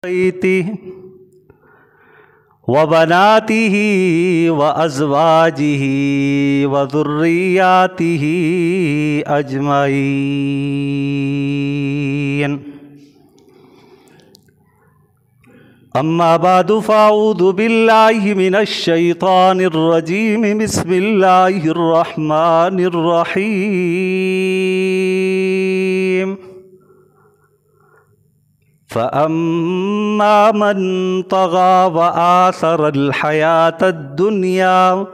بيته وبناته وأزواجه وذرياته أجمعين. أما بعد فأعوذ بالله من الشيطان الرجيم. بسم الله الرحمن الرحيم. فأما من طغى وآثر الحياة الدنيا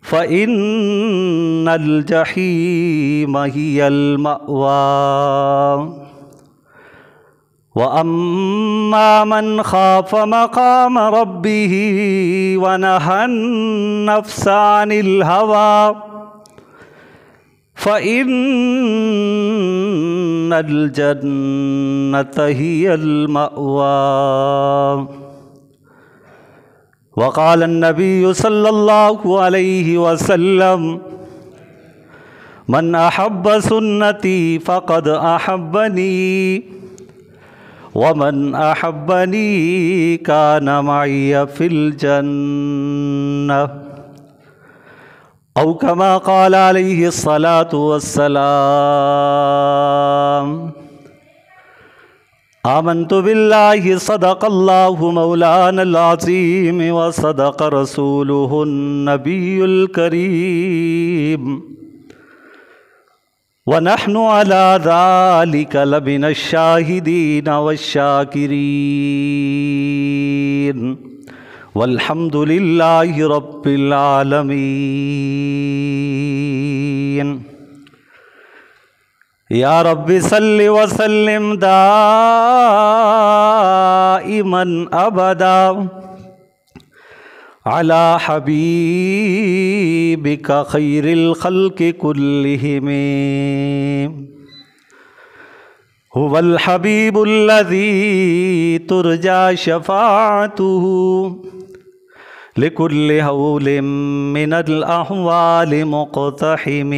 فإن الجحيم هي المأوى. وأما من خاف مقام ربه ونهى النفس عن الهوى فإن الجنة هي المأوى. وقال النبي صلى الله عليه وسلم: من أحب سنتي فقد أحبني ومن أحبني كان معي في الجنة، أو كما قال عليه الصلاة والسلام. آمنت بالله صدق الله مولانا العظيم وصدق رسوله النبي الكريم، ونحن على ذلك لمن الشاهدين والشاكرين، والحمد لله رب العالمين. یا رب صل وسلم دائما ابدا على حبيبك خير الخلق كلهم. هو الحبيب الذي ترجى شفاعته لكل هول من الأحوال مقتحم.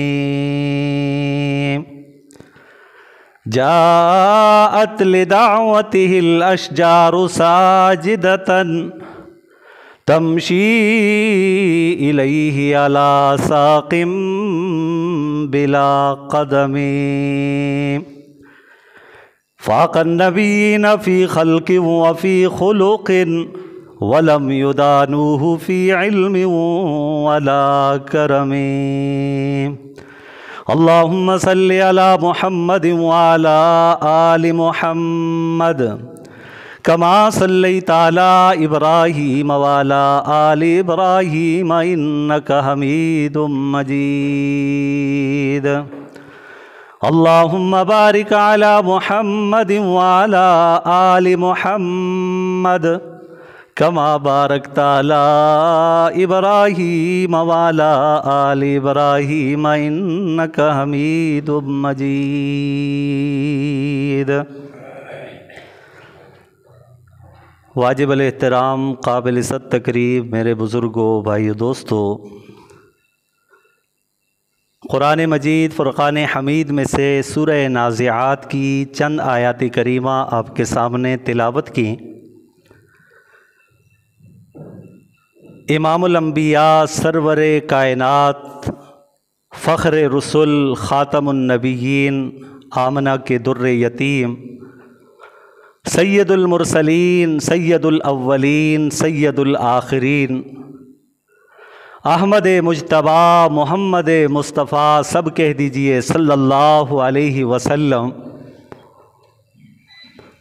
جاءت لدعوته الأشجار ساجدة تمشي إليه على ساق بلا قدم. فاق النبيين في خلق وفي خلق ولم يدانوه في علم ولا كرم. اللهم صل على محمد وعلى آل محمد كما صليت على إبراهيم وعلى آل إبراهيم إنك حميد مجيد. اللهم بارك على محمد وعلى آل محمد كما باركت على إبراهيم وعلى آل إبراهيم إنك حميد مجيد. واجب الاحترام، قابل عزت تقریب میرے بزرگوں، بھائیو، دوستو، قرآن مجید فرقان حمید میں سے سورہ نازعات کی چند آیات کریمہ آپ کے سامنے تلاوت کی. امام الانبیاء، سرور کائنات، فخر رسل، خاتم النبیین، آمنہ کے در یتیم، سید المرسلین، سید الاولین، سید الآخرین، احمد مجتبیٰ، محمد مصطفیٰ، سب کہہ دیجئے صلی اللہ علیہ وسلم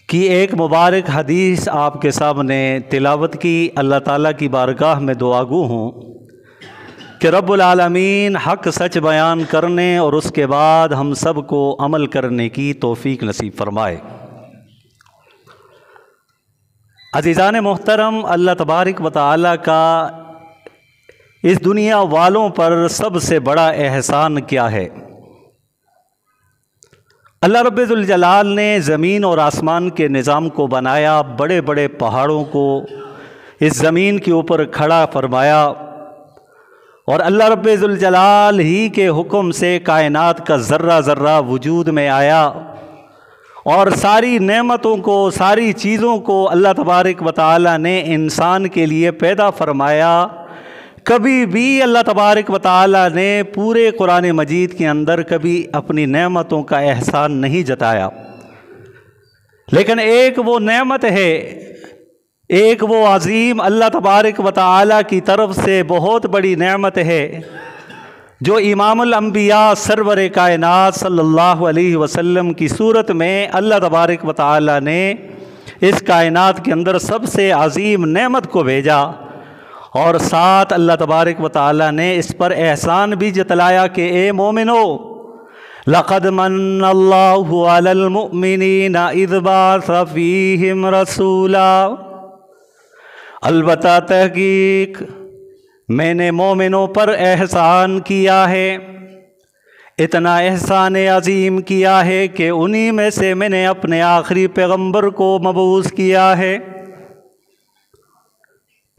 کی ایک مبارک حدیث آپ کے سامنے تلاوت کی. اللہ تعالیٰ کی بارگاہ میں دعا گو ہوں کہ رب العالمین حق سچ بیان کرنے اور اس کے بعد ہم سب کو عمل کرنے کی توفیق نصیب فرمائے. عزیزان محترم، اللہ تبارک و تعالیٰ کا اس دنیا والوں پر سب سے بڑا احسان کیا ہے؟ اللہ رب ذوالجلال نے زمین اور آسمان کے نظام کو بنایا، بڑے بڑے پہاڑوں کو اس زمین کے اوپر کھڑا فرمایا، اور اللہ رب ذوالجلال ہی کے حکم سے کائنات کا ذرہ ذرہ وجود میں آیا، اور ساری نعمتوں کو، ساری چیزوں کو اللہ تبارک و تعالیٰ نے انسان کے لیے پیدا فرمایا۔ کبھی بھی اللہ تبارک و تعالیٰ نے پورے قرآن مجید کے اندر کبھی اپنی نعمتوں کا احسان نہیں جتایا، لیکن ایک وہ نعمت ہے، ایک وہ عظیم اللہ تبارک و تعالیٰ کی طرف سے بہت بڑی نعمت ہے جو امام الانبیاء سرور کائنات صلی اللہ علیہ وسلم کی صورت میں اللہ تبارک و تعالیٰ نے اس کائنات کے اندر سب سے عظیم نعمت کو بھیجا، اور ساتھ اللہ تبارک و تعالیٰ نے اس پر احسان بھی جتلایا کہ اے مومنو، لقد من اللہ علی المؤمنین اذ بعث فیہم رسولا، البتہ تحقیق میں نے مومنوں پر احسان کیا ہے، اتنا احسان عظیم کیا ہے کہ انہی میں سے میں نے اپنے آخری پیغمبر کو مبعوث کیا ہے۔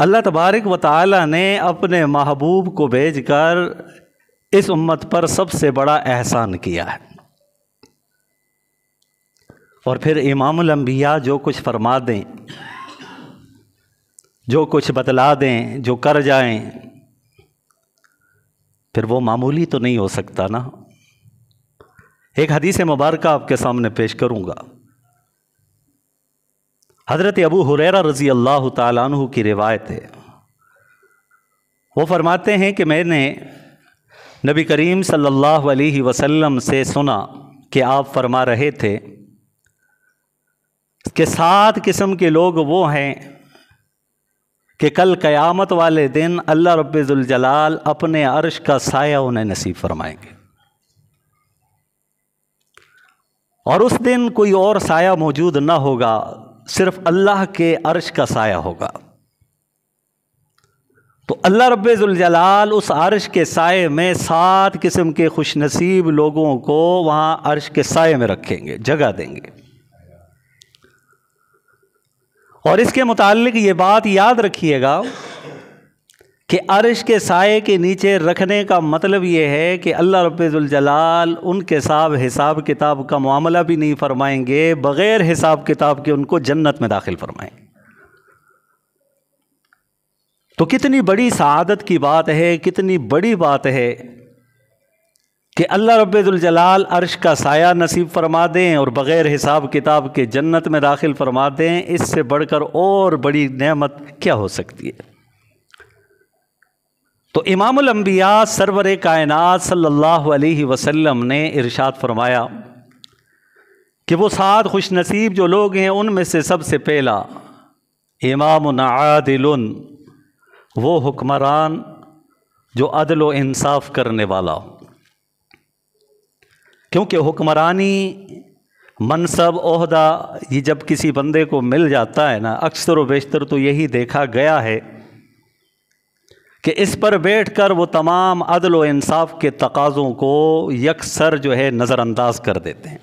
اللہ تبارک و تعالیٰ نے اپنے محبوب کو بھیج کر اس امت پر سب سے بڑا احسان کیا ہے، اور پھر امام الانبیاء جو کچھ فرما دیں، جو کچھ بتلا دیں، جو کر جائیں، پھر وہ معمولی تو نہیں ہو سکتا نا۔ ایک حدیث مبارکہ آپ کے سامنے پیش کروں گا۔ حضرت ابو ہریرہ رضی اللہ تعالیٰ عنہ کی روایت ہے، وہ فرماتے ہیں کہ میں نے نبی کریم صلی اللہ علیہ وسلم سے سنا کہ آپ فرما رہے تھے کہ 7 قسم کے لوگ وہ ہیں کہ کل قیامت والے دن اللہ رب ذوالجلال اپنے عرش کا سایہ انہیں نصیب فرمائیں گے، اور اس دن کوئی اور سایہ موجود نہ ہوگا، صرف اللہ کے عرش کا سایہ ہوگا۔ تو اللہ رب ذوالجلال اس عرش کے سائے میں 7 قسم کے خوش نصیب لوگوں کو وہاں عرش کے سائے میں رکھیں گے، جگہ دیں گے۔ اور اس کے متعلق یہ بات یاد رکھیے گا کہ عرش کے سائے کے نیچے رکھنے کا مطلب یہ ہے کہ اللہ رب ذوالجلال ان کے ساتھ حساب کتاب کا معاملہ بھی نہیں فرمائیں گے، بغیر حساب کتاب کے ان کو جنت میں داخل فرمائیں گے۔ تو کتنی بڑی سعادت کی بات ہے، کتنی بڑی بات ہے کہ اللہ رب ذوالجلال عرش کا سایہ نصیب فرما دیں اور بغیر حساب کتاب کے جنت میں داخل فرما دیں۔ اس سے بڑھ کر اور بڑی نعمت کیا ہو سکتی ہے؟ تو امام الانبیاء سرور کائنات صلی اللہ علیہ وسلم نے ارشاد فرمایا کہ وہ 7 خوش نصیب جو لوگ ہیں ان میں سے سب سے پہلا امام عادل، وہ حکمران جو عدل و انصاف کرنے والا ہو، کیونکہ حکمرانی منصب عہدہ یہ جب کسی بندے کو مل جاتا ہے نا، اکثر و بیشتر تو یہی دیکھا گیا ہے کہ اس پر بیٹھ کر وہ تمام عدل و انصاف کے تقاضوں کو یکسر جو ہے نظر انداز کر دیتے ہیں۔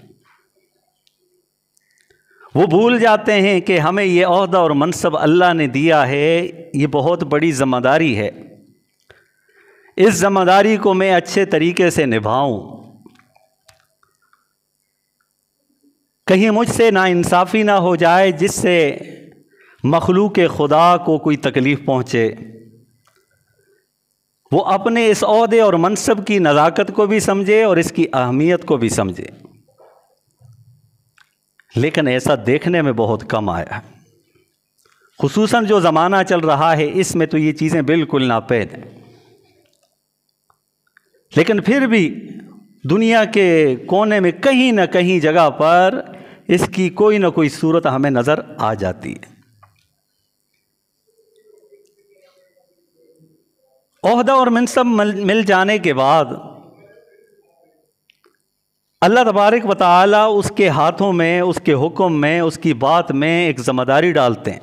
وہ بھول جاتے ہیں کہ ہمیں یہ عہدہ اور منصب اللہ نے دیا ہے، یہ بہت بڑی ذمہ داری ہے، اس ذمہ داری کو میں اچھے طریقے سے نبھاؤں، کہیں مجھ سے ناانصافی نہ ہو جائے جس سے مخلوق خدا کو کوئی تکلیف پہنچے۔ وہ اپنے اس عہدے اور منصب کی نزاکت کو بھی سمجھے اور اس کی اہمیت کو بھی سمجھے، لیکن ایسا دیکھنے میں بہت کم آیا ہے، خصوصاً جو زمانہ چل رہا ہے اس میں تو یہ چیزیں بالکل ناپید ہیں۔ لیکن پھر بھی دنیا کے کونے میں کہیں نہ کہیں جگہ پر اس کی کوئی نہ کوئی صورت ہمیں نظر آ جاتی ہے۔ عہدہ اور منصب مل جانے کے بعد اللہ تبارک و تعالیٰ اس کے ہاتھوں میں، اس کے حکم میں، اس کی بات میں ایک ذمہ داری ڈالتے ہیں۔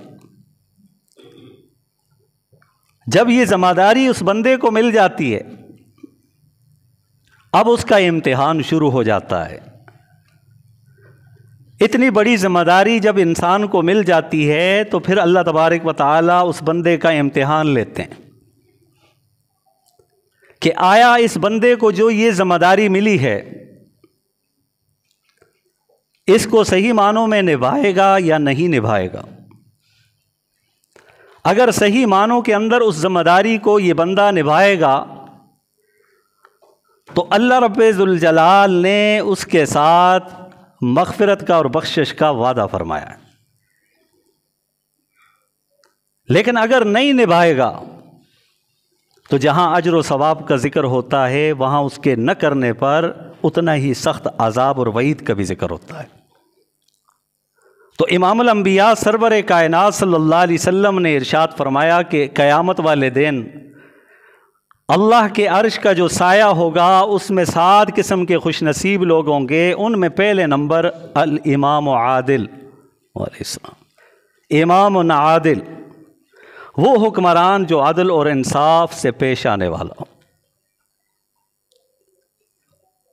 جب یہ ذمہ داری اس بندے کو مل جاتی ہے، اب اس کا امتحان شروع ہو جاتا ہے۔ اتنی بڑی ذمہ داری جب انسان کو مل جاتی ہے تو پھر اللہ تبارک و تعالیٰ اس بندے کا امتحان لیتے ہیں کہ آیا اس بندے کو جو یہ ذمہ داری ملی ہے، اس کو صحیح معنوں میں نبھائے گا یا نہیں نبھائے گا۔ اگر صحیح معنوں کے اندر اس ذمہ داری کو یہ بندہ نبھائے گا تو اللہ رب ذوالجلال نے اس کے ساتھ مغفرت کا اور بخشش کا وعدہ فرمایا ہے۔ لیکن اگر نہیں نبھائے گا تو جہاں اجر و ثواب کا ذکر ہوتا ہے وہاں اس کے نہ کرنے پر اتنا ہی سخت عذاب اور وعید کا بھی ذکر ہوتا ہے۔ تو امام الانبیاء سرور کائنات صلی اللہ علیہ وسلم نے ارشاد فرمایا کہ قیامت والے دن اللہ کے عرش کا جو سایہ ہوگا اس میں 7 قسم کے خوش نصیب لوگ ہوں گے۔ ان میں پہلے نمبر الامام عادل علیہ السلام، امام عادل، وہ حکمران جو عدل اور انصاف سے پیش آنے والا ہو۔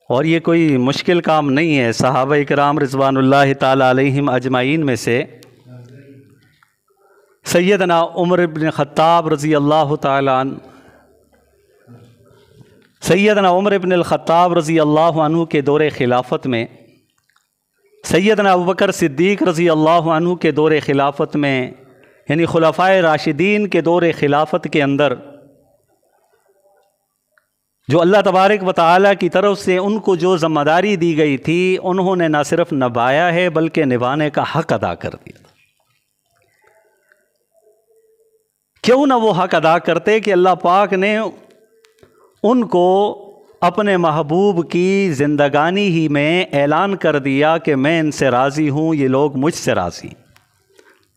اور یہ کوئی مشکل کام نہیں ہے۔ صحابہ کرام رضوان اللہ تعالی علیہم اجمعین میں سے سیدنا عمر بن خطاب رضی اللہ تعالی عنہ، سیدنا عمر بن الخطاب رضی اللہ عنہ کے دور خلافت میں، سیدنا ابوبکر صدیق رضی اللہ عنہ کے دور خلافت میں، یعنی خلفائے راشدین کے دور خلافت کے اندر جو اللہ تبارک و تعالیٰ کی طرف سے ان کو جو ذمہ داری دی گئی تھی انہوں نے نہ صرف نبھایا ہے بلکہ نبھانے کا حق ادا کر دیا۔ کیوں نہ وہ حق ادا کرتے کہ اللہ پاک نے ان کو اپنے محبوب کی زندگانی ہی میں اعلان کر دیا کہ میں ان سے راضی ہوں، یہ لوگ مجھ سے راضی ہیں۔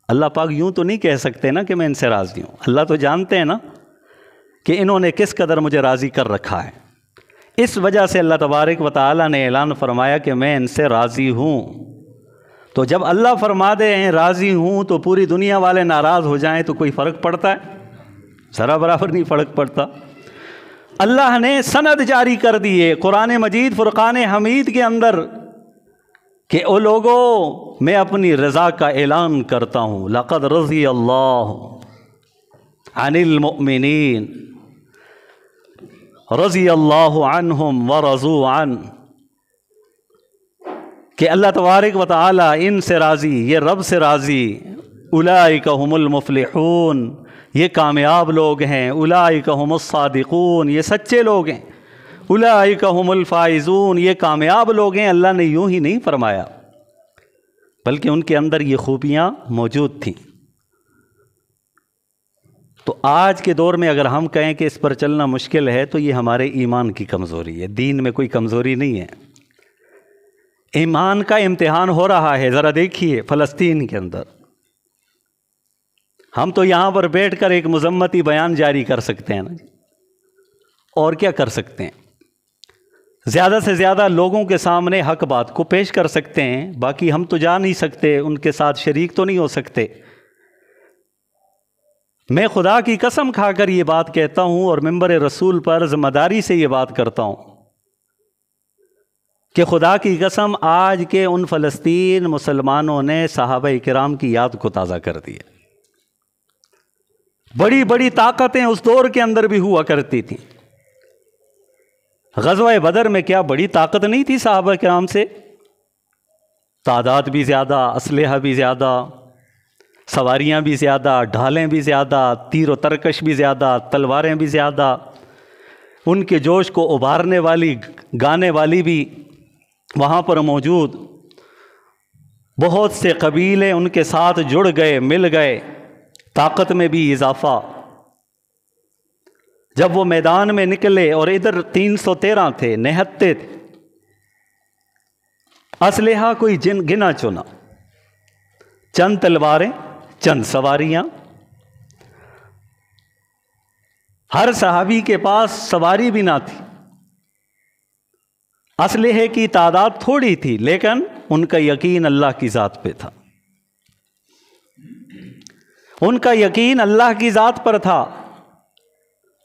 اللہ پاک یوں تو نہیں کہہ سکتے نا کہ میں ان سے راضی ہوں۔ اللہ تو جانتے ہیں نا کہ انہوں نے کس قدر مجھے راضی کر رکھا ہے۔ اس وجہ سے اللہ تبارک و تعالیٰ نے اعلان فرمایا کہ میں ان سے راضی ہوں۔ تو جب اللہ فرما دے ہیں راضی ہوں تو پوری دنیا والے ناراض ہو جائیں تو کوئی فرق پڑتا ہے؟ ذرا برابر نہیں فرق پڑتا۔ اللہ نے سند جاری کر دی ہے قرآن مجید فرقان حمید کے اندر کہ او لوگوں میں اپنی رضا کا اعلان کرتا ہوں، لقد رضی اللہ عن المؤمنین رضی اللہ عنہم ورضوا عنہ، کہ اللہ تبارک و تعالی ان سے راضی، یہ رب سے راضی، اولئک هم المفلحون، یہ کامیاب لوگ ہیں، اولئک هم الصادقون، یہ سچے لوگ ہیں، اولئک هم الفائزون، یہ کامیاب لوگ ہیں۔ اللہ نے یوں ہی نہیں فرمایا بلکہ ان کے اندر یہ خوبیاں موجود تھیں۔ تو آج کے دور میں اگر ہم کہیں کہ اس پر چلنا مشکل ہے تو یہ ہمارے ایمان کی کمزوری ہے، دین میں کوئی کمزوری نہیں ہے۔ ایمان کا امتحان ہو رہا ہے، ذرا دیکھیے فلسطین کے اندر۔ ہم تو یہاں پر بیٹھ کر ایک مذمتی بیان جاری کر سکتے ہیں نا، اور کیا کر سکتے ہیں؟ زیادہ سے زیادہ لوگوں کے سامنے حق بات کو پیش کر سکتے ہیں، باقی ہم تو جا نہیں سکتے، ان کے ساتھ شریک تو نہیں ہو سکتے۔ میں خدا کی قسم کھا کر یہ بات کہتا ہوں اور منبر رسول پر ذمہ داری سے یہ بات کرتا ہوں کہ خدا کی قسم آج کے ان فلسطین مسلمانوں نے صحابہ کرام کی یاد کو تازہ کر دیا۔ بڑی بڑی طاقتیں اس دور کے اندر بھی ہوا کرتی تھیں۔ غزوہ بدر میں کیا بڑی طاقت نہیں تھی صحابہ کرام سے؟ تعداد بھی زیادہ، اسلحہ بھی زیادہ، سواریاں بھی زیادہ، ڈھالیں بھی زیادہ، تیر و ترکش بھی زیادہ، تلواریں بھی زیادہ، ان کے جوش کو ابھارنے والی گانے والی بھی وہاں پر موجود، بہت سے قبیلے ان کے ساتھ جڑ گئے، مل گئے، طاقت میں بھی اضافہ۔ جب وہ میدان میں نکلے اور ادھر 313 تھے، نہتے تھے، اسلحہ کوئی گنا چنا، چند تلواریں، چند سواریاں۔ ہر صحابی کے پاس سواری بھی نہ تھی، اسلحے کی تعداد تھوڑی تھی، لیکن ان کا یقین اللہ کی ذات پہ تھا، ان کا یقین اللہ کی ذات پر تھا۔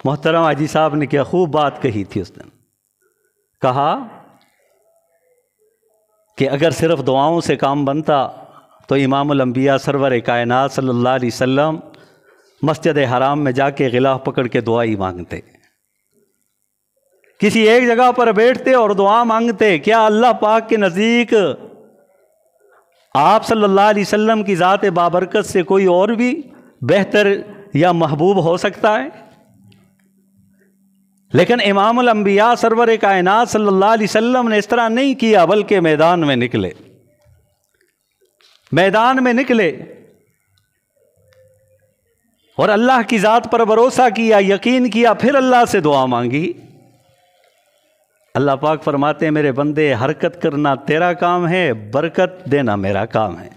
محترم حاجی صاحب نے کیا خوب بات کہی تھی اس دن، کہا کہ اگر صرف دعاؤں سے کام بنتا تو امام الانبیاء سرور کائنات صلی اللہ علیہ وسلم مسجد حرام میں جا کے غلاف پکڑ کے دعا ہی مانگتے، کسی ایک جگہ پر بیٹھتے اور دعا مانگتے۔ کیا اللہ پاک کے نزدیک آپ صلی اللہ علیہ وسلم کی ذات بابرکت سے کوئی اور بھی بہتر یا محبوب ہو سکتا ہے؟ لیکن امام الانبیاء سرور کائنات صلی اللہ علیہ وسلم نے اس طرح نہیں کیا، بلکہ میدان میں نکلے، میدان میں نکلے اور اللہ کی ذات پر بھروسہ کیا، یقین کیا، پھر اللہ سے دعا مانگی۔ اللہ پاک فرماتے ہیں میرے بندے، حرکت کرنا تیرا کام ہے، برکت دینا میرا کام ہے،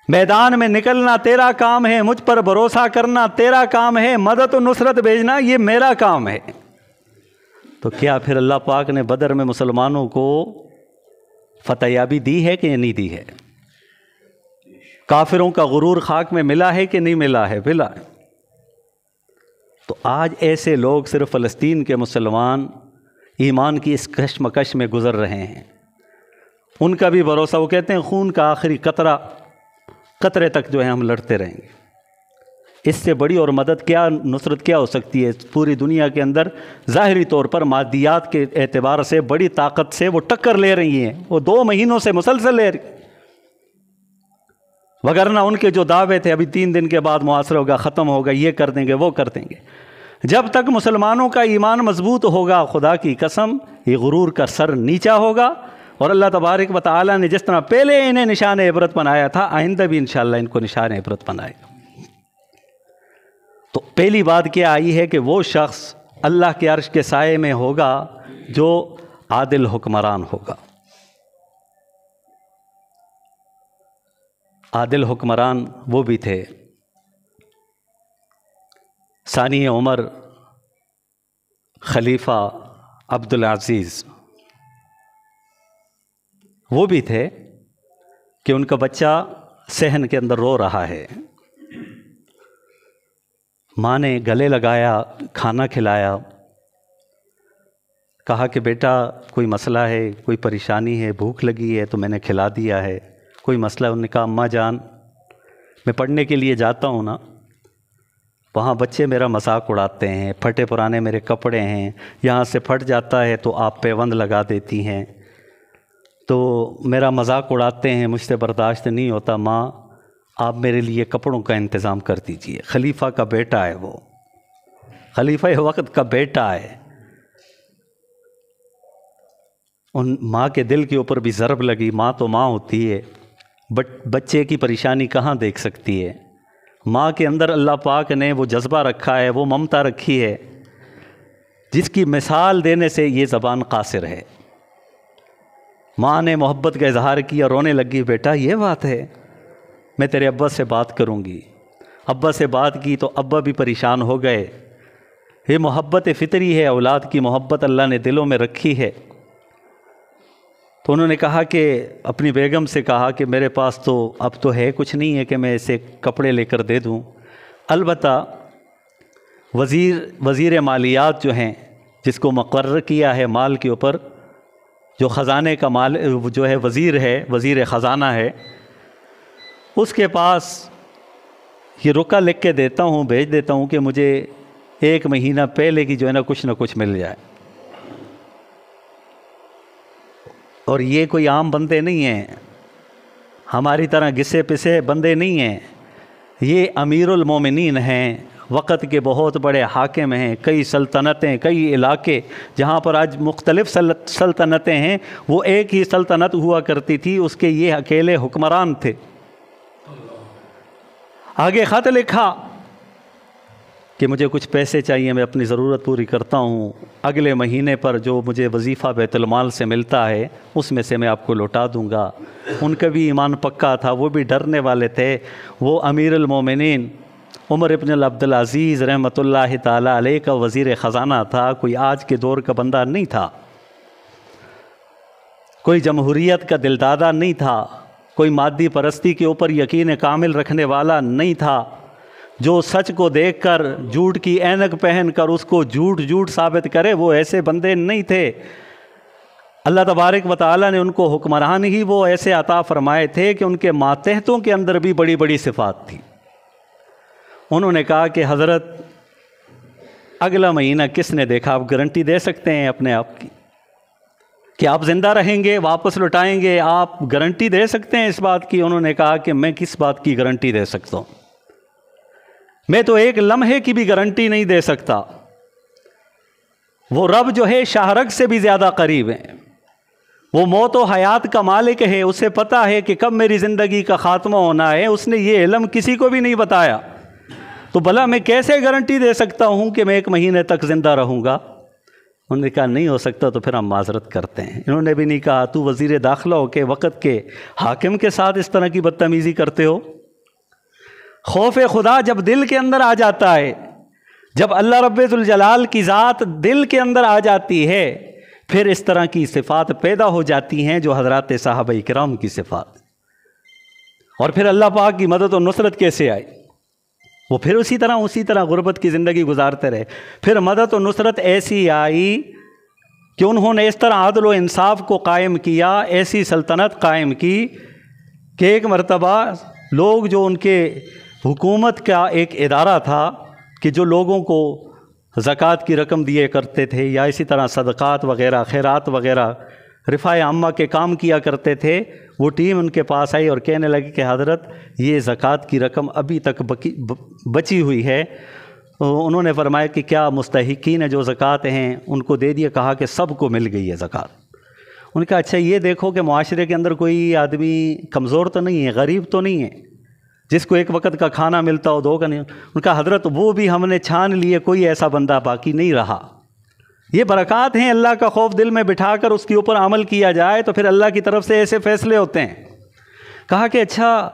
میدان میں نکلنا تیرا کام ہے، مجھ پر بھروسہ کرنا تیرا کام ہے، مدد و نصرت بھیجنا یہ میرا کام ہے۔ تو کیا پھر اللہ پاک نے بدر میں مسلمانوں کو فتح یابی دی ہے کہ نہیں دی ہے؟ کافروں کا غرور خاک میں ملا ہے کہ نہیں ملا ہے؟ ملا ہے۔ تو آج ایسے لوگ صرف فلسطین کے مسلمان ایمان کی اس کشمکش میں گزر رہے ہیں، ان کا بھی بھروسہ، وہ کہتے ہیں خون کا آخری قطرے تک جو ہے ہم لڑتے رہیں گے۔ اس سے بڑی اور مدد کیا، نصرت کیا ہو سکتی ہے؟ پوری دنیا کے اندر ظاہری طور پر مادیات کے اعتبار سے بڑی طاقت سے وہ ٹکر لے رہی ہیں، وہ 2 مہینوں سے مسلسل لے رہی، وگرنہ ان کے جو دعوے تھے ابھی 3 دن کے بعد محاصرہ ہوگا، ختم ہوگا، یہ کر دیں گے، وہ کر دیں گے۔ جب تک مسلمانوں کا ایمان مضبوط ہوگا، خدا کی قسم یہ غرور کا سر نیچا ہوگا، اور اللہ تبارک و تعالیٰ نے جس طرح پہلے انہیں نشان عبرت بنایا تھا، آئندہ بھی انشاءاللہ ان کو نشان عبرت بنائے گا۔ تو پہلی بات کیا آئی ہے کہ وہ شخص اللہ کے عرش کے سائے میں ہوگا جو عادل حکمران ہوگا۔ عادل حکمران وہ بھی تھے، ثانی عمر خلیفہ عبدالعزیز، وہ بھی تھے کہ ان کا بچہ صحن کے اندر رو رہا ہے، ماں نے گلے لگایا، کھانا کھلایا، کہا کہ بیٹا کوئی مسئلہ ہے، کوئی پریشانی ہے، بھوک لگی ہے تو میں نے کھلا دیا ہے، کوئی مسئلہ؟ انہوں نے کہا اماں جان میں پڑھنے کے لیے جاتا ہوں نا، وہاں بچے میرا مذاق اڑاتے ہیں، پھٹے پرانے میرے کپڑے ہیں، یہاں سے پھٹ جاتا ہے تو آپ پیوند لگا دیتی ہیں، تو میرا مذاق اڑاتے ہیں، مجھ سے برداشت نہیں ہوتا، ماں آپ میرے لیے کپڑوں کا انتظام کر دیجئے۔ خلیفہ کا بیٹا ہے، وہ خلیفہ وقت کا بیٹا ہے، ان ماں کے دل کے اوپر بھی ضرب لگی، ماں تو ماں ہوتی ہے، بچے کی پریشانی کہاں دیکھ سکتی ہے؟ ماں کے اندر اللہ پاک نے وہ جذبہ رکھا ہے، وہ ممتا رکھی ہے، جس کی مثال دینے سے یہ زبان قاصر ہے۔ ماں نے محبت کا اظہار کیا، رونے لگی، بیٹا یہ بات ہے، میں تیرے ابا سے بات کروں گی۔ ابا سے بات کی تو ابا بھی پریشان ہو گئے، یہ محبت فطری ہے، اولاد کی محبت اللہ نے دلوں میں رکھی ہے۔ تو انہوں نے کہا کہ اپنی بیگم سے کہا کہ میرے پاس تو اب تو ہے کچھ نہیں ہے کہ میں اسے کپڑے لے کر دے دوں، البتہ وزیر مالیات جو ہیں، جس کو مقرر کیا ہے مال کے اوپر، جو خزانے کا مال جو ہے وزیر ہے، وزیر خزانہ ہے، اس کے پاس یہ رکا لکھ کے دیتا ہوں، بھیج دیتا ہوں کہ مجھے 1 مہینہ پہلے کی جو ہے نا کچھ نہ کچھ مل جائے۔ اور یہ کوئی عام بندے نہیں ہیں، ہماری طرح گھسے پسے بندے نہیں ہیں، یہ امیر المومنین ہیں، وقت کے بہت بڑے حاکم ہیں، کئی سلطنتیں، کئی علاقے جہاں پر آج مختلف سلطنتیں ہیں، وہ ایک ہی سلطنت ہوا کرتی تھی، اس کے یہ اکیلے حکمران تھے۔ آگے خط لکھا کہ مجھے کچھ پیسے چاہیے، میں اپنی ضرورت پوری کرتا ہوں، اگلے مہینے پر جو مجھے وظیفہ بیت المال سے ملتا ہے اس میں سے میں آپ کو لوٹا دوں گا۔ ان کا بھی ایمان پکا تھا، وہ بھی ڈرنے والے تھے۔ وہ امیر المومنین عمر ابن عبدالعزیز رحمۃ اللہ تعالیٰ علیہ کا وزیر خزانہ تھا، کوئی آج کے دور کا بندہ نہیں تھا، کوئی جمہوریت کا دلدادہ نہیں تھا، کوئی مادی پرستی کے اوپر یقین کامل رکھنے والا نہیں تھا، جو سچ کو دیکھ کر جھوٹ کی اینک پہن کر اس کو جھوٹ ثابت کرے، وہ ایسے بندے نہیں تھے۔ اللہ تبارک و تعالیٰ نے ان کو حکمران ہی وہ ایسے عطا فرمائے تھے کہ ان کے ماتحتوں کے اندر بھی بڑی بڑی صفات تھی۔ انہوں نے کہا کہ حضرت اگلا مہینہ کس نے دیکھا؟ آپ گارنٹی دے سکتے ہیں اپنے آپ کی کہ آپ زندہ رہیں گے، واپس لوٹائیں گے، آپ گارنٹی دے سکتے ہیں اس بات کی؟ انہوں نے کہا کہ میں کس بات کی گارنٹی دے سکتا ہوں، میں تو ایک لمحے کی بھی گارنٹی نہیں دے سکتا۔ وہ رب جو ہے شاہرگ سے بھی زیادہ قریب ہے، وہ موت و حیات کا مالک ہے، اسے پتہ ہے کہ کب میری زندگی کا خاتمہ ہونا ہے، اس نے یہ علم کسی کو بھی نہیں بتایا، تو بھلا میں کیسے گارنٹی دے سکتا ہوں کہ میں 1 مہینے تک زندہ رہوں گا؟ انہوں نے کہا نہیں ہو سکتا، تو پھر ہم معذرت کرتے ہیں۔ انہوں نے بھی نہیں کہا تو وزیر داخلہ ہو کے وقت کے حاکم کے ساتھ اس طرح کی بدتمیزی کرتے ہو؟ خوف خدا جب دل کے اندر آ جاتا ہے، جب اللہ رب ذوالجلال کی ذات دل کے اندر آ جاتی ہے، پھر اس طرح کی صفات پیدا ہو جاتی ہیں جو حضرات صحابہ کرام کی صفات۔ اور پھر اللہ پاک کی مدد و نصرت کیسے آئی؟ وہ پھر اسی طرح غربت کی زندگی گزارتے رہے۔ پھر مدد و نصرت ایسی آئی کہ انہوں نے اس طرح عدل و انصاف کو قائم کیا، ایسی سلطنت قائم کی کہ ایک مرتبہ لوگ جو ان کے حکومت کا ایک ادارہ تھا کہ جو لوگوں کو زکوٰۃ کی رقم دیے کرتے تھے یا اسی طرح صدقات وغیرہ، خیرات وغیرہ، رفاع عامہ کے کام کیا کرتے تھے، وہ ٹیم ان کے پاس آئی اور کہنے لگی کہ حضرت یہ زکوٰۃ کی رقم ابھی تک بچی ہوئی ہے۔ انہوں نے فرمایا کہ کیا مستحقین جو زکوٰۃ ہیں ان کو دے دیا؟ کہا کہ سب کو مل گئی ہے زکوٰۃ۔ ان کا اچھا یہ دیکھو کہ معاشرے کے اندر کوئی آدمی کمزور تو نہیں ہے، غریب تو نہیں ہے جس کو 1 وقت کا کھانا ملتا ہو، 2 کا نہیں۔ ان کا حضرت وہ بھی ہم نے چھان لیے، کوئی ایسا بندہ باقی نہیں رہا۔ یہ برکات ہیں، اللہ کا خوف دل میں بٹھا کر اس کے اوپر عمل کیا جائے تو پھر اللہ کی طرف سے ایسے فیصلے ہوتے ہیں۔ کہا کہ اچھا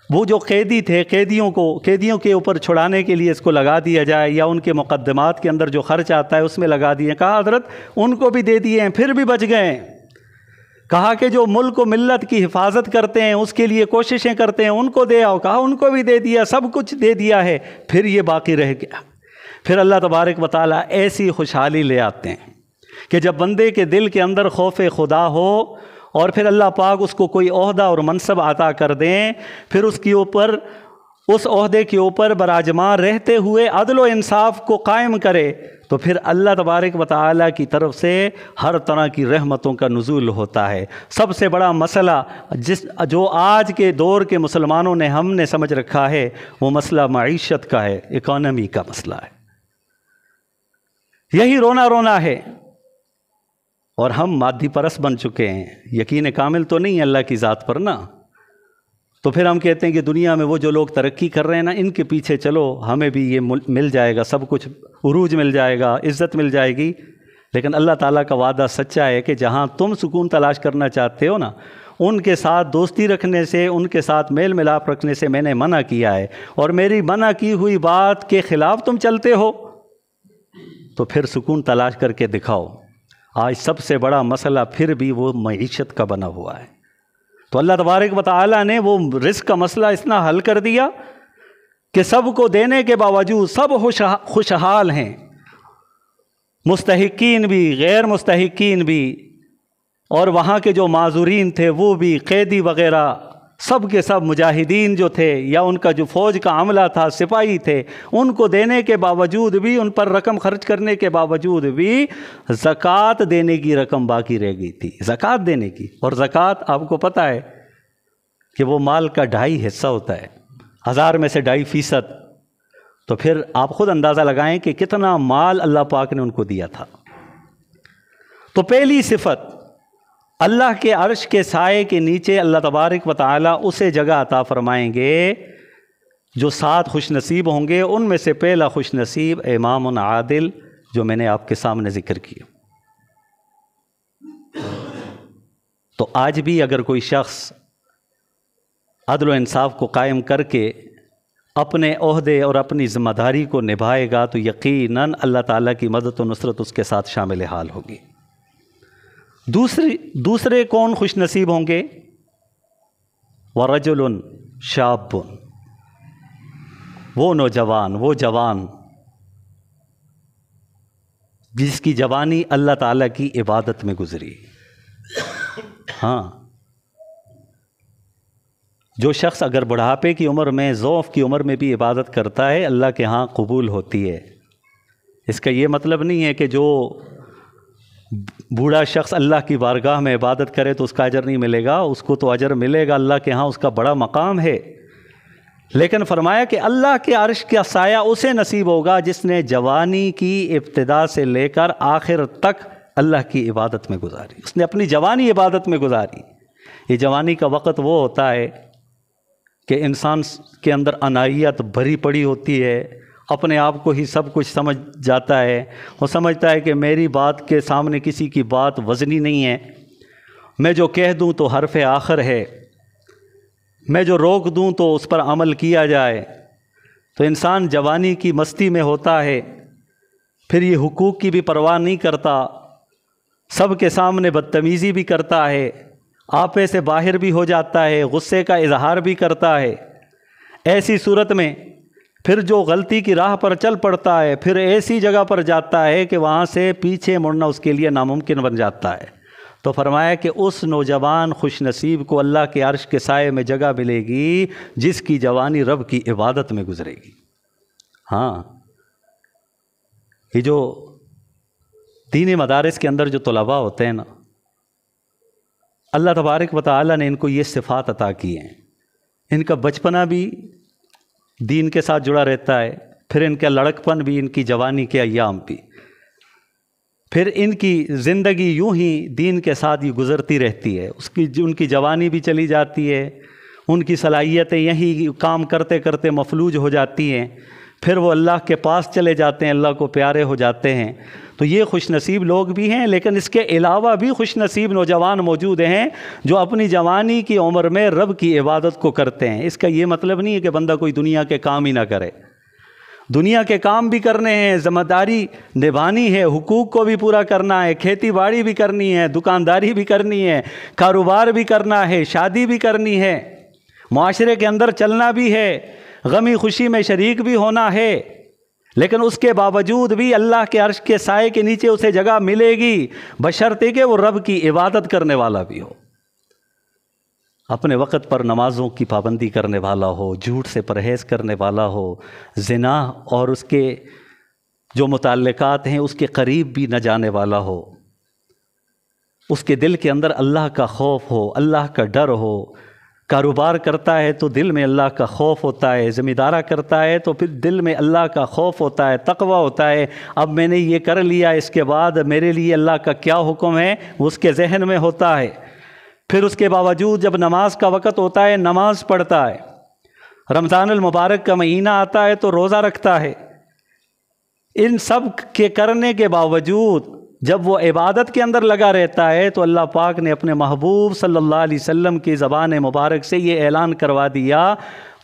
وہ جو قیدی تھے، قیدیوں کے اوپر چھڑانے کے لیے اس کو لگا دیا جائے یا ان کے مقدمات کے اندر جو خرچ آتا ہے اس میں لگا دیے۔ کہا حضرت ان کو بھی دے دیے ہیں، پھر بھی بچ گئے ہیں۔ کہا کہ جو ملک و ملت کی حفاظت کرتے ہیں، اس کے لیے کوششیں کرتے ہیں، ان کو دے آؤ۔ کہا ان کو بھی دے دیا، سب کچھ دے دیا ہے، پھر یہ باقی رہ گیا۔ پھر اللہ تبارک و تعالیٰ ایسی خوشحالی لے آتے ہیں کہ جب بندے کے دل کے اندر خوف خدا ہو اور پھر اللہ پاک اس کو کوئی عہدہ اور منصب عطا کر دیں، پھر اس عہدے کے اوپر براجمان رہتے ہوئے عدل و انصاف کو قائم کرے، تو پھر اللہ تبارک و تعالیٰ کی طرف سے ہر طرح کی رحمتوں کا نزول ہوتا ہے۔ سب سے بڑا مسئلہ جو آج کے دور کے مسلمانوں نے ہم نے سمجھ رکھا ہے، وہ مسئلہ معیشت کا ہے، اکانومی کا مسئلہ ہے۔ یہی رونا ہے، اور ہم مادی پرست بن چکے ہیں۔ یقین کامل تو نہیں ہے اللہ کی ذات پر نا، تو پھر ہم کہتے ہیں کہ دنیا میں وہ جو لوگ ترقی کر رہے ہیں نا، ان کے پیچھے چلو، ہمیں بھی یہ مل جائے گا، سب کچھ عروج مل جائے گا، عزت مل جائے گی۔ لیکن اللہ تعالیٰ کا وعدہ سچا ہے کہ جہاں تم سکون تلاش کرنا چاہتے ہو نا، ان کے ساتھ دوستی رکھنے سے، ان کے ساتھ میل ملاپ رکھنے سے میں نے منع کیا ہے، اور میری منع کی ہوئی بات کے خلاف تم چلتے ہو تو پھر سکون تلاش کر کے دکھاؤ۔ آج سب سے بڑا مسئلہ پھر بھی وہ معیشت کا بنا ہوا ہے۔ تو اللہ تبارک و تعالیٰ نے وہ رزق کا مسئلہ اتنا حل کر دیا کہ سب کو دینے کے باوجود سب خوشحال ہیں، مستحقین بھی، غیر مستحقین بھی، اور وہاں کے جو معذورین تھے وہ بھی، قیدی وغیرہ، سب کے سب مجاہدین جو تھے یا ان کا جو فوج کا عملہ تھا، سپاہی تھے، ان کو دینے کے باوجود بھی، ان پر رقم خرچ کرنے کے باوجود بھی زکوٰۃ دینے کی رقم باقی رہ گئی تھی، زکوٰۃ دینے کی۔ اور زکوٰۃ آپ کو پتہ ہے کہ وہ مال کا 2.5 حصہ ہوتا ہے، 1000 میں سے 2.5%۔ تو پھر آپ خود اندازہ لگائیں کہ کتنا مال اللہ پاک نے ان کو دیا تھا۔ تو پہلی صفت، اللہ کے عرش کے سائے کے نیچے اللہ تبارک و تعالیٰ اسے جگہ عطا فرمائیں گے جو 7 خوش نصیب ہوں گے۔ ان میں سے پہلا خوش نصیب امام عادل، جو میں نے آپ کے سامنے ذکر کیا۔ تو آج بھی اگر کوئی شخص عدل و انصاف کو قائم کر کے اپنے عہدے اور اپنی ذمہ داری کو نبھائے گا تو یقیناً اللہ تعالیٰ کی مدد و نصرت اس کے ساتھ شامل حال ہوگی۔ دوسرے کون خوش نصیب ہوں گے؟ وَرَجُلٌ شَابٌ، وہ نوجوان، وہ جوان جس کی جوانی اللہ تعالیٰ کی عبادت میں گزری۔ ہاں، جو شخص اگر بڑھاپے کی عمر میں، ضعف کی عمر میں بھی عبادت کرتا ہے، اللہ کے ہاں قبول ہوتی ہے۔ اس کا یہ مطلب نہیں ہے کہ جو بوڑھا شخص اللہ کی بارگاہ میں عبادت کرے تو اس کا اجر نہیں ملے گا، اس کو تو اجر ملے گا، اللہ کے ہاں اس کا بڑا مقام ہے۔ لیکن فرمایا کہ اللہ کے عرش کا سایہ اسے نصیب ہوگا جس نے جوانی کی ابتدا سے لے کر آخر تک اللہ کی عبادت میں گزاری، اس نے اپنی جوانی عبادت میں گزاری۔ یہ جوانی کا وقت وہ ہوتا ہے کہ انسان کے اندر انائیت بھری پڑی ہوتی ہے، اپنے آپ کو ہی سب کچھ سمجھ جاتا ہے، وہ سمجھتا ہے کہ میری بات کے سامنے کسی کی بات وزنی نہیں ہے، میں جو کہہ دوں تو حرف آخر ہے، میں جو روک دوں تو اس پر عمل کیا جائے۔ تو انسان جوانی کی مستی میں ہوتا ہے، پھر یہ حقوق کی بھی پرواہ نہیں کرتا، سب کے سامنے بدتمیزی بھی کرتا ہے، آپے سے باہر بھی ہو جاتا ہے، غصے کا اظہار بھی کرتا ہے۔ ایسی صورت میں پھر جو غلطی کی راہ پر چل پڑتا ہے، پھر ایسی جگہ پر جاتا ہے کہ وہاں سے پیچھے مڑنا اس کے لیے ناممکن بن جاتا ہے۔ تو فرمایا کہ اس نوجوان خوش نصیب کو اللہ کے عرش کے سائے میں جگہ ملے گی جس کی جوانی رب کی عبادت میں گزرے گی۔ ہاں، یہ جو دینی مدارس کے اندر جو طلباء ہوتے ہیں نا، اللہ تبارک و تعالیٰ نے ان کو یہ صفات عطا کی ہیں، ان کا بچپنا بھی دین کے ساتھ جڑا رہتا ہے، پھر ان کا لڑکپن بھی، ان کی جوانی کے ایام بھی، پھر ان کی زندگی یوں ہی دین کے ساتھ ہی گزرتی رہتی ہے، ان کی جوانی بھی چلی جاتی ہے، ان کی صلاحیتیں یہی کام کرتے کرتے مفلوج ہو جاتی ہیں، پھر وہ اللہ کے پاس چلے جاتے ہیں، اللہ کو پیارے ہو جاتے ہیں۔ تو یہ خوش نصیب لوگ بھی ہیں، لیکن اس کے علاوہ بھی خوش نصیب نوجوان موجود ہیں جو اپنی جوانی کی عمر میں رب کی عبادت کو کرتے ہیں۔ اس کا یہ مطلب نہیں ہے کہ بندہ کوئی دنیا کے کام ہی نہ کرے، دنیا کے کام بھی کرنے ہیں، ذمہ داری نبھانی ہے، حقوق کو بھی پورا کرنا ہے، کھیتی باڑی بھی کرنی ہے، دکانداری بھی کرنی ہے، کاروبار بھی کرنا ہے، شادی بھی کرنی ہے، معاشرے کے اندر چلنا بھی ہے، غمی خوشی میں شریک بھی ہونا ہے، لیکن اس کے باوجود بھی اللہ کے عرش کے سائے کے نیچے اسے جگہ ملے گی بشرطے کہ وہ رب کی عبادت کرنے والا بھی ہو، اپنے وقت پر نمازوں کی پابندی کرنے والا ہو، جھوٹ سے پرہیز کرنے والا ہو، زنا اور اس کے جو متعلقات ہیں اس کے قریب بھی نہ جانے والا ہو، اس کے دل کے اندر اللہ کا خوف ہو، اللہ کا ڈر ہو، کاروبار کرتا ہے تو دل میں اللہ کا خوف ہوتا ہے، ذمہ دارہ کرتا ہے تو پھر دل میں اللہ کا خوف ہوتا ہے، تقوی ہوتا ہے، اب میں نے یہ کر لیا اس کے بعد میرے لیے اللہ کا کیا حکم ہے وہ اس کے ذہن میں ہوتا ہے۔ پھر اس کے باوجود جب نماز کا وقت ہوتا ہے نماز پڑھتا ہے، رمضان المبارک کا مہینہ آتا ہے تو روزہ رکھتا ہے، ان سب کے کرنے کے باوجود جب وہ عبادت کے اندر لگا رہتا ہے تو اللہ پاک نے اپنے محبوب صلی اللہ علیہ وسلم کی زبان مبارک سے یہ اعلان کروا دیا،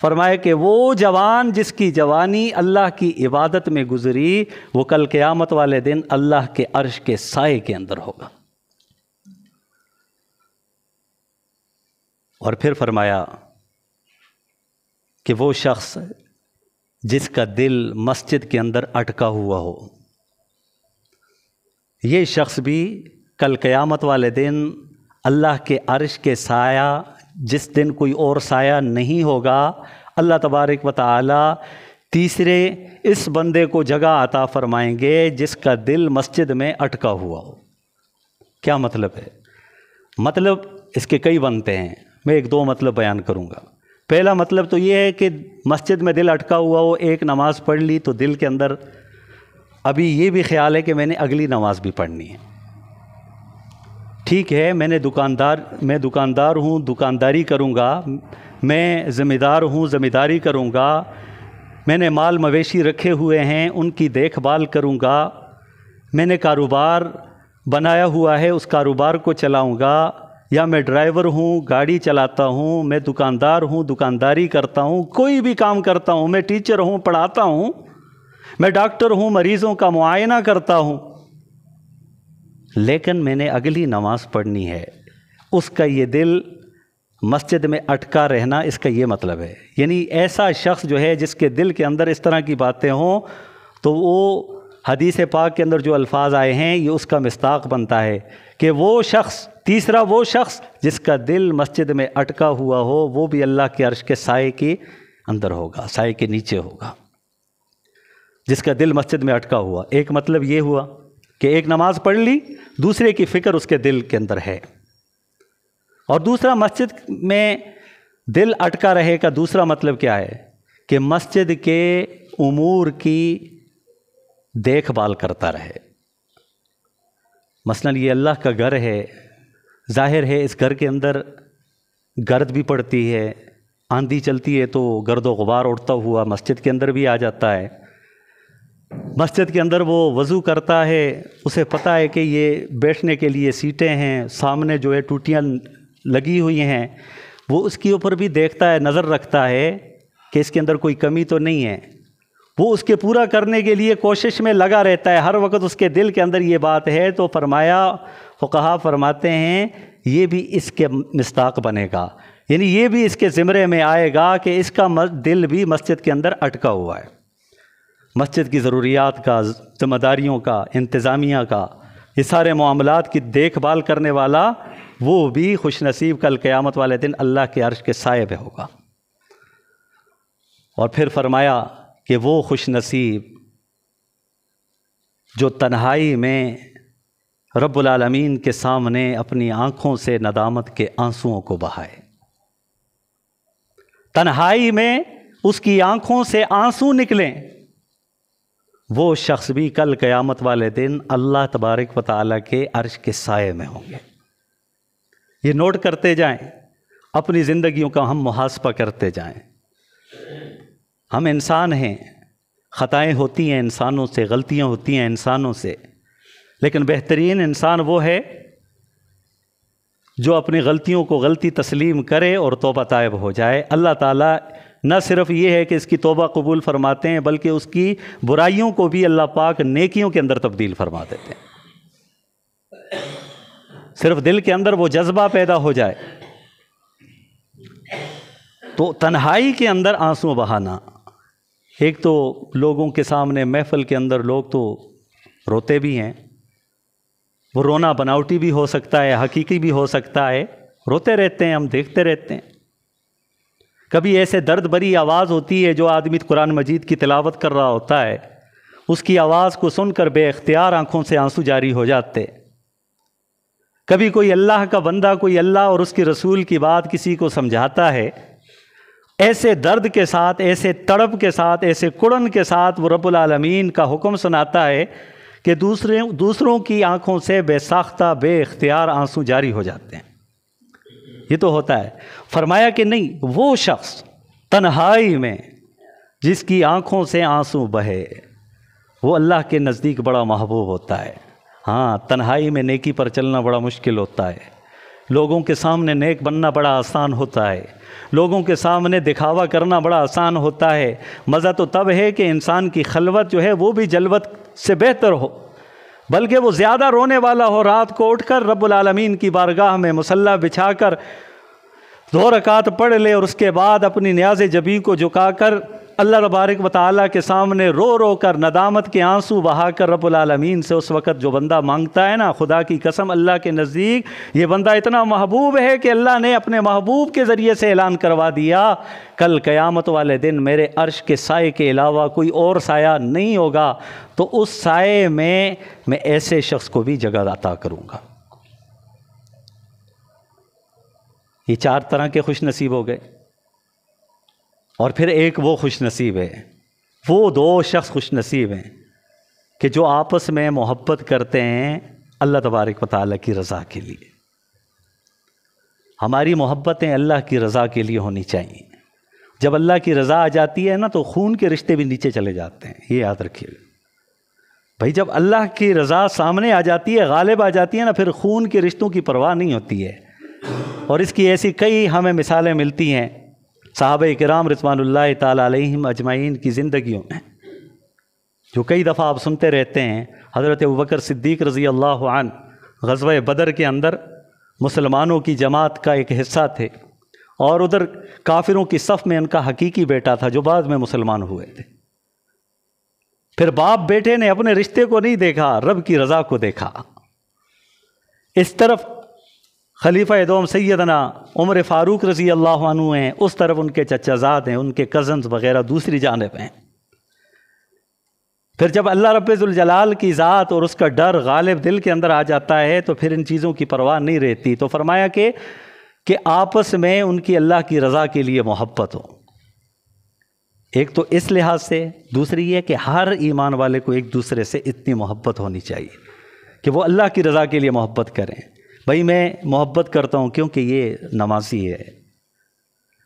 فرمایا کہ وہ جوان جس کی جوانی اللہ کی عبادت میں گزری وہ کل قیامت والے دن اللہ کے عرش کے سائے کے اندر ہوگا۔ اور پھر فرمایا کہ وہ شخص جس کا دل مسجد کے اندر اٹکا ہوا ہو، یہ شخص بھی کل قیامت والے دن اللہ کے عرش کے سایہ، جس دن کوئی اور سایہ نہیں ہوگا، اللہ تبارک و تعالی تیسرے اس بندے کو جگہ عطا فرمائیں گے جس کا دل مسجد میں اٹکا ہوا ہو۔ کیا مطلب ہے؟ مطلب اس کے کئی بنتے ہیں، میں ایک دو مطلب بیان کروں گا۔ پہلا مطلب تو یہ ہے کہ مسجد میں دل اٹکا ہوا ہو، ایک نماز پڑھ لی تو دل کے اندر ابھی یہ بھی خیال ہے کہ میں نے اگلی نماز بھی پڑھنی ہے۔ ٹھیک ہے، میں دکاندار ہوں، دکانداری کروں گا، میں ذمہ دار ہوں، ذمہ داری کروں گا، میں نے مال مویشی رکھے ہوئے ہیں ان کی دیکھ بھال کروں گا، میں نے کاروبار بنایا ہوا ہے اس کاروبار کو چلاؤں گا، یا میں ڈرائیور ہوں گاڑی چلاتا ہوں، میں دکاندار ہوں دکانداری کرتا ہوں، کوئی بھی کام کرتا ہوں، میں ٹیچر ہوں پڑھاتا ہوں، میں ڈاکٹر ہوں مریضوں کا معائنہ کرتا ہوں، لیکن میں نے اگلی نماز پڑھنی ہے، اس کا یہ دل مسجد میں اٹکا رہنا، اس کا یہ مطلب ہے۔ یعنی ایسا شخص جو ہے جس کے دل کے اندر اس طرح کی باتیں ہوں تو وہ حدیث پاک کے اندر جو الفاظ آئے ہیں یہ اس کا مصداق بنتا ہے کہ وہ شخص، تیسرا وہ شخص جس کا دل مسجد میں اٹکا ہوا ہو وہ بھی اللہ کے عرش کے سائے کے اندر ہوگا، سائے کے نیچے ہوگا، جس کا دل مسجد میں اٹکا ہوا۔ ایک مطلب یہ ہوا۔ کہ ایک نماز پڑھ لی، دوسرے کی فکر اس کے دل کے اندر ہے، اور دوسرا مسجد میں دل اٹکا رہے کا دوسرا مطلب کیا ہے کہ مسجد کے امور کی دیکھ بھال کرتا رہے۔ مثلاً یہ اللہ کا گھر ہے، ظاہر ہے اس گھر کے اندر گرد بھی پڑتی ہے، آندھی چلتی ہے تو گرد و غبار اڑتا ہوا مسجد کے اندر بھی آ جاتا ہے۔ مسجد کے اندر وہ وضو کرتا ہے، اسے پتہ ہے کہ یہ بیٹھنے کے لیے سیٹیں ہیں، سامنے جو ہے ٹوٹیاں لگی ہوئی ہیں، وہ اس کے اوپر بھی دیکھتا ہے، نظر رکھتا ہے کہ اس کے اندر کوئی کمی تو نہیں ہے، وہ اس کے پورا کرنے کے لیے کوشش میں لگا رہتا ہے، ہر وقت اس کے دل کے اندر یہ بات ہے۔ تو فرمایا، فقہا فرماتے ہیں یہ بھی اس کے مصداق بنے گا، یعنی یہ بھی اس کے زمرے میں آئے گا کہ اس کا دل بھی مسجد کے اندر اٹکا ہوا ہے، مسجد کی ضروریات کا، ذمہ داریوں کا، انتظامیہ کا، یہ سارے معاملات کی دیکھ بھال کرنے والا وہ بھی خوش نصیب کل قیامت والے دن اللہ کے عرش کے سائے پہ ہوگا۔ اور پھر فرمایا کہ وہ خوش نصیب جو تنہائی میں رب العالمین کے سامنے اپنی آنکھوں سے ندامت کے آنسوؤں کو بہائے، تنہائی میں اس کی آنکھوں سے آنسو نکلیں، وہ شخص بھی کل قیامت والے دن اللہ تبارک و تعالیٰ کے عرش کے سائے میں ہوں گے۔ یہ نوٹ کرتے جائیں، اپنی زندگیوں کا ہم محاسبہ کرتے جائیں۔ ہم انسان ہیں، خطائیں ہوتی ہیں انسانوں سے، غلطیاں ہوتی ہیں انسانوں سے، لیکن بہترین انسان وہ ہے جو اپنی غلطیوں کو غلطی تسلیم کرے اور توبہ طائب ہو جائے۔ اللہ تعالیٰ نہ صرف یہ ہے کہ اس کی توبہ قبول فرماتے ہیں، بلکہ اس کی برائیوں کو بھی اللہ پاک نیکیوں کے اندر تبدیل فرما دیتے ہیں۔ صرف دل کے اندر وہ جذبہ پیدا ہو جائے۔ تو تنہائی کے اندر آنسو بہانا، ایک تو لوگوں کے سامنے محفل کے اندر لوگ تو روتے بھی ہیں، وہ رونا بناوٹی بھی ہو سکتا ہے، حقیقی بھی ہو سکتا ہے، روتے رہتے ہیں، ہم دیکھتے رہتے ہیں۔ کبھی ایسے درد بری آواز ہوتی ہے، جو آدمی قرآن مجید کی تلاوت کر رہا ہوتا ہے، اس کی آواز کو سن کر بے اختیار آنکھوں سے آنسو جاری ہو جاتے۔ کبھی کوئی اللہ کا بندہ، کوئی اللہ اور اس کے رسول کی بات کسی کو سمجھاتا ہے، ایسے درد کے ساتھ، ایسے تڑپ کے ساتھ، ایسے کڑن کے ساتھ وہ رب العالمین کا حکم سناتا ہے کہ دوسروں کی آنکھوں سے بے ساختہ بے اختیار آنسو جاری ہو جاتے ہیں۔ یہ تو ہوتا ہے۔ فرمایا کہ نہیں، وہ شخص تنہائی میں جس کی آنکھوں سے آنسو بہے، وہ اللہ کے نزدیک بڑا محبوب ہوتا ہے۔ ہاں، تنہائی میں نیکی پر چلنا بڑا مشکل ہوتا ہے، لوگوں کے سامنے نیک بننا بڑا آسان ہوتا ہے، لوگوں کے سامنے دکھاوا کرنا بڑا آسان ہوتا ہے۔ مزہ تو تب ہے کہ انسان کی خلوت جو ہے وہ بھی جلوت سے بہتر ہو، بلکہ وہ زیادہ رونے والا ہو۔ رات کو اٹھ کر رب العالمین کی بارگاہ میں مصلی بچھا کر 2 رکعت پڑھ لے، اور اس کے بعد اپنی نیاز جبی کو جھکا کر اللہ تبارک و تعالیٰ کے سامنے رو رو کر ندامت کے آنسو بہا کر رب العالمین سے اس وقت جو بندہ مانگتا ہے نا، خدا کی قسم اللہ کے نزدیک یہ بندہ اتنا محبوب ہے کہ اللہ نے اپنے محبوب کے ذریعے سے اعلان کروا دیا، کل قیامت والے دن میرے عرش کے سائے کے علاوہ کوئی اور سایہ نہیں ہوگا، تو اس سائے میں ایسے شخص کو بھی جگہ عطا کروں گا۔ یہ 4 طرح کے خوش نصیب ہو گئے۔ اور پھر ایک وہ خوش نصیب ہے، وہ 2 شخص خوش نصیب ہیں کہ جو آپس میں محبت کرتے ہیں اللہ تبارک و تعالیٰ کی رضا کے لیے۔ ہماری محبتیں اللہ کی رضا کے لیے ہونی چاہیے۔ جب اللہ کی رضا آ جاتی ہے نا تو خون کے رشتے بھی نیچے چلے جاتے ہیں، یہ یاد رکھیے بھائی۔ جب اللہ کی رضا سامنے آ جاتی ہے، غالب آ جاتی ہے نا، پھر خون کے رشتوں کی پرواہ نہیں ہوتی ہے۔ اور اس کی ایسی کئی ہمیں مثالیں ملتی ہیں صحابہ کرام رضوان اللہ تعالیٰ علیہم اجمعین کی زندگیوں میں، جو کئی دفعہ آپ سنتے رہتے ہیں۔ حضرت ابوبکر صدیق رضی اللہ عنہ غزوہ بدر کے اندر مسلمانوں کی جماعت کا ایک حصہ تھے، اور ادھر کافروں کی صف میں ان کا حقیقی بیٹا تھا جو بعد میں مسلمان ہوئے تھے۔ پھر باپ بیٹے نے اپنے رشتے کو نہیں دیکھا، رب کی رضا کو دیکھا۔ اس طرف خلیفہ دوم سیدنا عمر فاروق رضی اللہ عنہ ہیں، اس طرف ان کے چچا زاد ہیں، ان کے کزنز وغیرہ دوسری جانب ہیں۔ پھر جب اللہ رب ذوالجلال کی ذات اور اس کا ڈر غالب دل کے اندر آ جاتا ہے تو پھر ان چیزوں کی پرواہ نہیں رہتی۔ تو فرمایا کہ آپس میں ان کی اللہ کی رضا کے لیے محبت ہو۔ ایک تو اس لحاظ سے، دوسری یہ کہ ہر ایمان والے کو ایک دوسرے سے اتنی محبت ہونی چاہیے کہ وہ اللہ کی رضا کے لیے محبت کریں۔ بھائی میں محبت کرتا ہوں کیونکہ یہ نمازی ہے،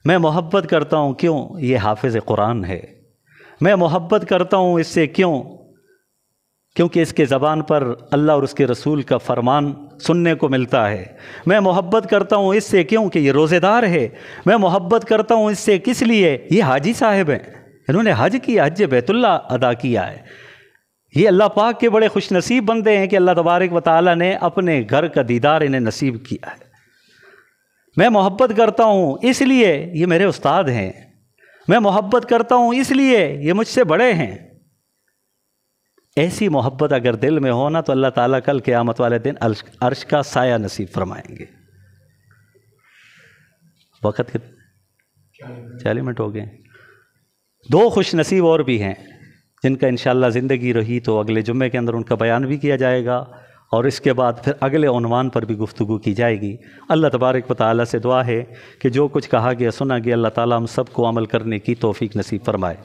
میں محبت کرتا ہوں کیوں یہ حافظ قرآن ہے، میں محبت کرتا ہوں اس سے کیونکہ اس کے زبان پر اللہ اور اس کے رسول کا فرمان سننے کو ملتا ہے، میں محبت کرتا ہوں اس سے کیونکہ یہ روزے دار ہے، میں محبت کرتا ہوں اس سے کس لیے یہ حاجی صاحب ہیں، انہوں نے حج کیا، حج بیت اللہ ادا کیا ہے، یہ اللہ پاک کے بڑے خوش نصیب بندے ہیں کہ اللہ تبارک و تعالیٰ نے اپنے گھر کا دیدار انہیں نصیب کیا ہے۔ میں محبت کرتا ہوں اس لیے یہ میرے استاد ہیں، میں محبت کرتا ہوں اس لیے یہ مجھ سے بڑے ہیں۔ ایسی محبت اگر دل میں ہو نا تو اللہ تعالیٰ کل قیامت والے دن عرش کا سایہ نصیب فرمائیں گے۔ وقت 40 منٹ ہو گئے۔ دو خوش نصیب اور بھی ہیں جن کا انشاءاللہ زندگی رہی تو اگلے جمعے کے اندر ان کا بیان بھی کیا جائے گا، اور اس کے بعد پھر اگلے عنوان پر بھی گفتگو کی جائے گی۔ اللہ تبارک و تعالیٰ سے دعا ہے کہ جو کچھ کہا گیا سنا گیا اللہ تعالیٰ ہم سب کو عمل کرنے کی توفیق نصیب فرمائے۔